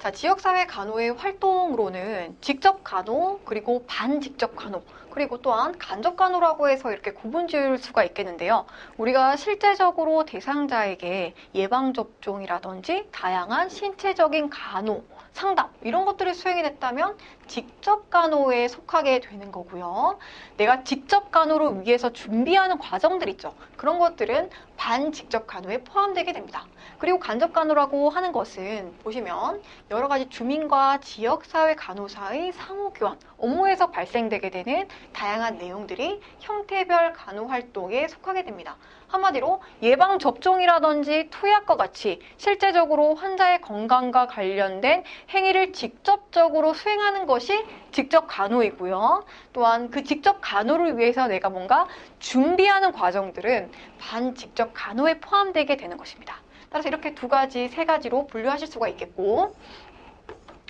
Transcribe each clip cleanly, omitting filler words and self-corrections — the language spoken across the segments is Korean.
자, 지역사회 간호의 활동으로는 직접 간호, 그리고 반직접 간호, 그리고 또한 간접 간호라고 해서 이렇게 구분 지을 수가 있겠는데요. 우리가 실제적으로 대상자에게 예방접종이라든지 다양한 신체적인 간호, 상담 이런 것들을 수행이 됐다면 직접 간호에 속하게 되는 거고요. 내가 직접 간호를 위해서 준비하는 과정들 있죠. 그런 것들은 반직접 간호에 포함되게 됩니다. 그리고 간접 간호라고 하는 것은 보시면 여러 가지 주민과 지역사회 간호사의 상호교환, 업무에서 발생되게 되는 다양한 내용들이 형태별 간호 활동에 속하게 됩니다. 한마디로 예방접종이라든지 투약과 같이 실제적으로 환자의 건강과 관련된 행위를 직접적으로 수행하는 것이 직접 간호이고요. 또한 그 직접 간호를 위해서 내가 뭔가 준비하는 과정들은 반직접 간호에 포함되게 되는 것입니다. 따라서 이렇게 두 가지, 세 가지로 분류하실 수가 있겠고,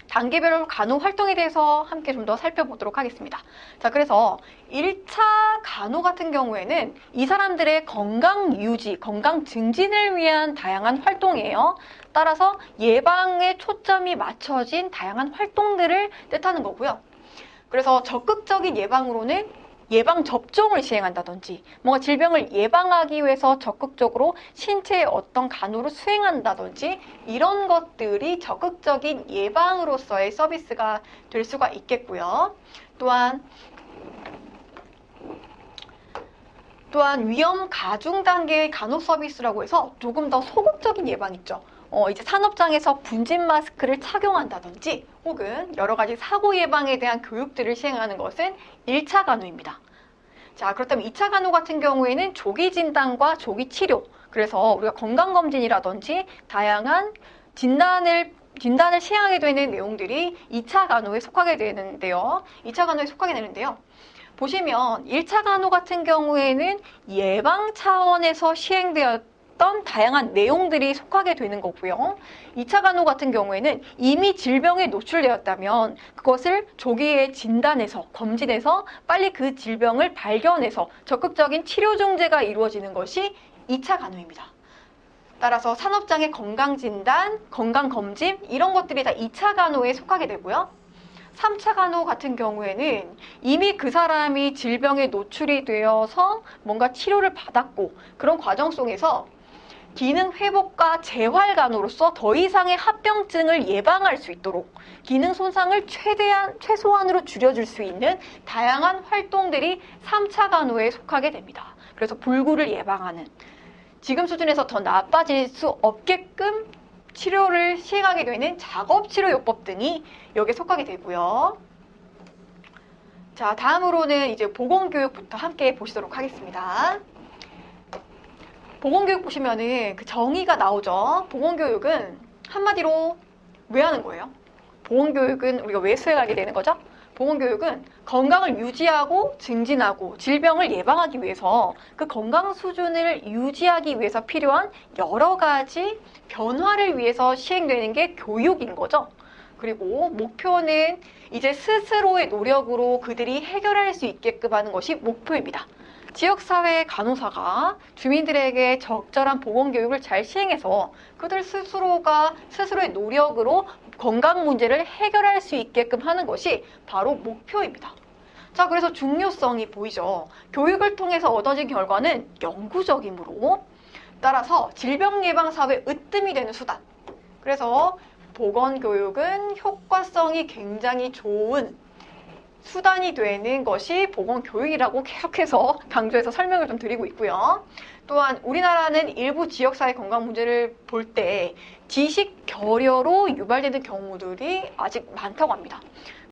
단계별 간호 활동에 대해서 함께 좀 더 살펴보도록 하겠습니다. 자, 그래서 1차 간호 같은 경우에는 이 사람들의 건강 유지, 건강 증진을 위한 다양한 활동이에요. 따라서 예방에 초점이 맞춰진 다양한 활동들을 뜻하는 거고요. 그래서 적극적인 예방으로는 예방접종을 시행한다든지 뭔가 질병을 예방하기 위해서 적극적으로 신체의 어떤 간호를 수행한다든지 이런 것들이 적극적인 예방으로서의 서비스가 될 수가 있겠고요. 또한 위험 가중 단계의 간호 서비스라고 해서 조금 더 소극적인 예방 있죠. 이제 산업장에서 분진 마스크를 착용한다든지 혹은 여러 가지 사고 예방에 대한 교육들을 시행하는 것은 1차 간호입니다. 자, 그렇다면 2차 간호 같은 경우에는 조기 진단과 조기 치료, 그래서 우리가 건강검진이라든지 다양한 진단을 시행하게 되는 내용들이 2차 간호에 속하게 되는데요. 2차 간호에 속하게 되는데요. 보시면 1차 간호 같은 경우에는 예방 차원에서 시행되었던 다양한 내용들이 속하게 되는 거고요. 2차 간호 같은 경우에는 이미 질병에 노출되었다면 그것을 조기에 진단해서 검진해서 빨리 그 질병을 발견해서 적극적인 치료 중재가 이루어지는 것이 2차 간호입니다. 따라서 산업장의 건강진단, 건강검진 이런 것들이 다 2차 간호에 속하게 되고요. 3차 간호 같은 경우에는 이미 그 사람이 질병에 노출이 되어서 뭔가 치료를 받았고 그런 과정 속에서 기능 회복과 재활 간호로서 더 이상의 합병증을 예방할 수 있도록 기능 손상을 최소한으로 줄여줄 수 있는 다양한 활동들이 3차 간호에 속하게 됩니다. 그래서 불구를 예방하는 지금 수준에서 더 나빠질 수 없게끔 치료를 시행하게 되는 작업치료요법 등이 여기에 속하게 되고요. 자, 다음으로는 이제 보건교육부터 함께 보시도록 하겠습니다. 보건교육 보시면은 그 정의가 나오죠. 보건교육은 한마디로 왜 하는 거예요? 보건교육은 우리가 왜 수행하게 되는 거죠? 보건교육은 건강을 유지하고 증진하고 질병을 예방하기 위해서 그 건강 수준을 유지하기 위해서 필요한 여러 가지 변화를 위해서 시행되는 게 교육인 거죠. 그리고 목표는 이제 스스로의 노력으로 그들이 해결할 수 있게끔 하는 것이 목표입니다. 지역사회 간호사가 주민들에게 적절한 보건교육을 잘 시행해서 그들 스스로가 스스로의 노력으로 건강 문제를 해결할 수 있게끔 하는 것이 바로 목표입니다. 자, 그래서 중요성이 보이죠. 교육을 통해서 얻어진 결과는 영구적이므로 따라서 질병예방사회 으뜸이 되는 수단. 그래서 보건교육은 효과성이 굉장히 좋은 수단이 되는 것이 보건교육이라고 계속해서 강조해서 설명을 좀 드리고 있고요. 또한 우리나라는 일부 지역사회 건강 문제를 볼 때 지식 결여로 유발되는 경우들이 아직 많다고 합니다.